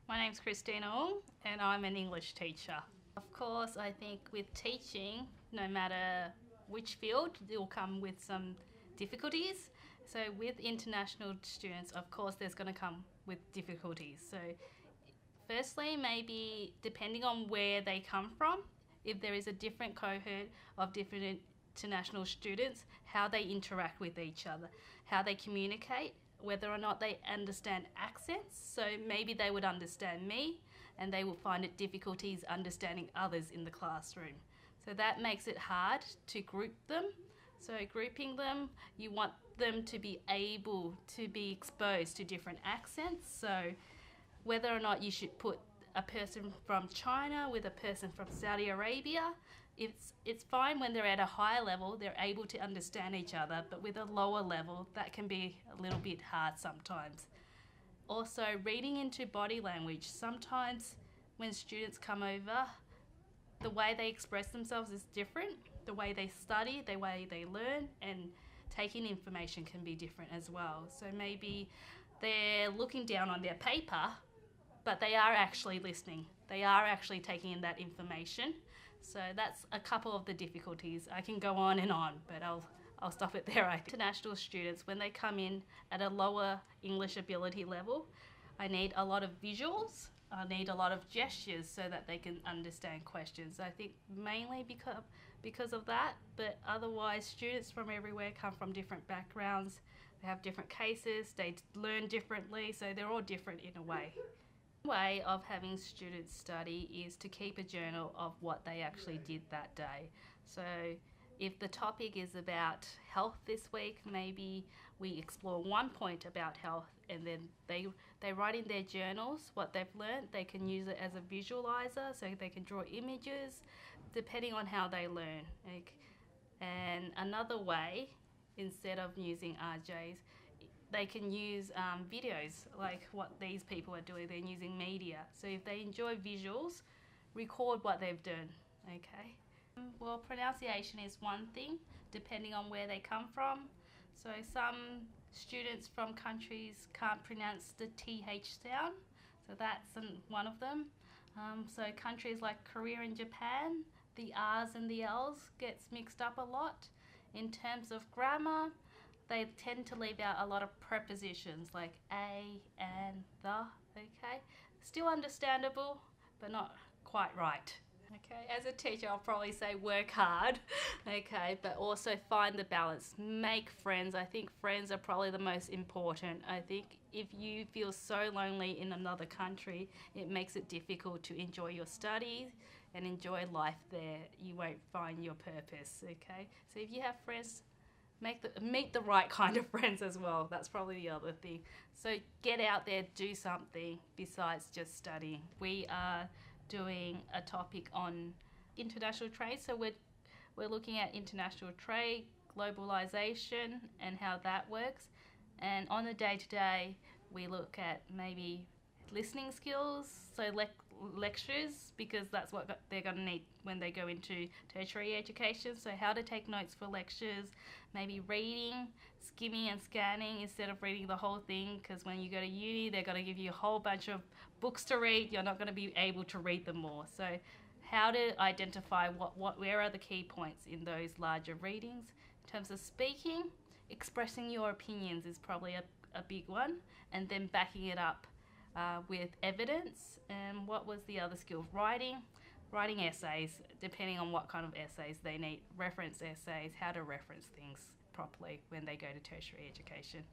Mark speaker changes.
Speaker 1: My name's Christina Ong and I'm an English teacher. Of course, I think with teaching, no matter which field, it will come with some difficulties. So with international students, of course, there's going to come with difficulties. So firstly, maybe depending on where they come from, if there is a different cohort of different international students, how they interact with each other, how they communicate, whether or not they understand accents. So maybe they would understand me and they will find it difficulties understanding others in the classroom. So that makes it hard to group them. So grouping them, you want them to be able to be exposed to different accents. So whether or not you should put a person from China with a person from Saudi Arabia, it's fine when they're at a higher level, they're able to understand each other, but with a lower level, that can be a little bit hard sometimes. Also, reading into body language. Sometimes when students come over, the way they express themselves is different. The way they study, the way they learn, and taking information can be different as well. So maybe they're looking down on their paper, but they are actually listening. They are actually taking in that information. So that's a couple of the difficulties. I can go on, but I'll stop it there. International students, when they come in at a lower English ability level, I need a lot of visuals. I need a lot of gestures so that they can understand questions. I think mainly because of that, but otherwise students from everywhere come from different backgrounds. They have different cases, they learn differently, so they're all different in a way. Way of having students study is to keep a journal of what they actually did that day. So if the topic is about health this week, maybe we explore one point about health and then they write in their journals what they've learned. They can use it as a visualizer, so they can draw images depending on how they learn. And another way, instead of using RJs, they can use videos like what these people are doing. They're using media. So if they enjoy visuals, record what they've done, okay? Well, pronunciation is one thing, depending on where they come from. So some students from countries can't pronounce the TH sound, so that's one of them. So countries like Korea and Japan, the R's and the L's gets mixed up a lot. In terms of grammar, they tend to leave out a lot of prepositions like a, and, the, okay? Still understandable, but not quite right. Okay, as a teacher, I'll probably say work hard, okay, but also find the balance. Make friends. I think friends are probably the most important. I think if you feel so lonely in another country, it makes it difficult to enjoy your studies and enjoy life there. You won't find your purpose, okay? So if you have friends, meet the right kind of friends as well. That's probably the other thing. So get out there, do something besides just studying. We are doing a topic on international trade. So we're looking at international trade, globalization, and how that works. And on the day-to-day, we look at maybe listening skills, so lectures, because that's what they're going to need when they go into tertiary education. So how to take notes for lectures, maybe reading, skimming and scanning instead of reading the whole thing, because when you go to uni, they're going to give you a whole bunch of books to read. You're not going to be able to read them all. So how to identify where are the key points in those larger readings. In terms of speaking, expressing your opinions is probably a big one, and then backing it up with evidence. And what was the other skill? Writing essays, depending on what kind of essays they need. Reference essays, how to reference things properly when they go to tertiary education.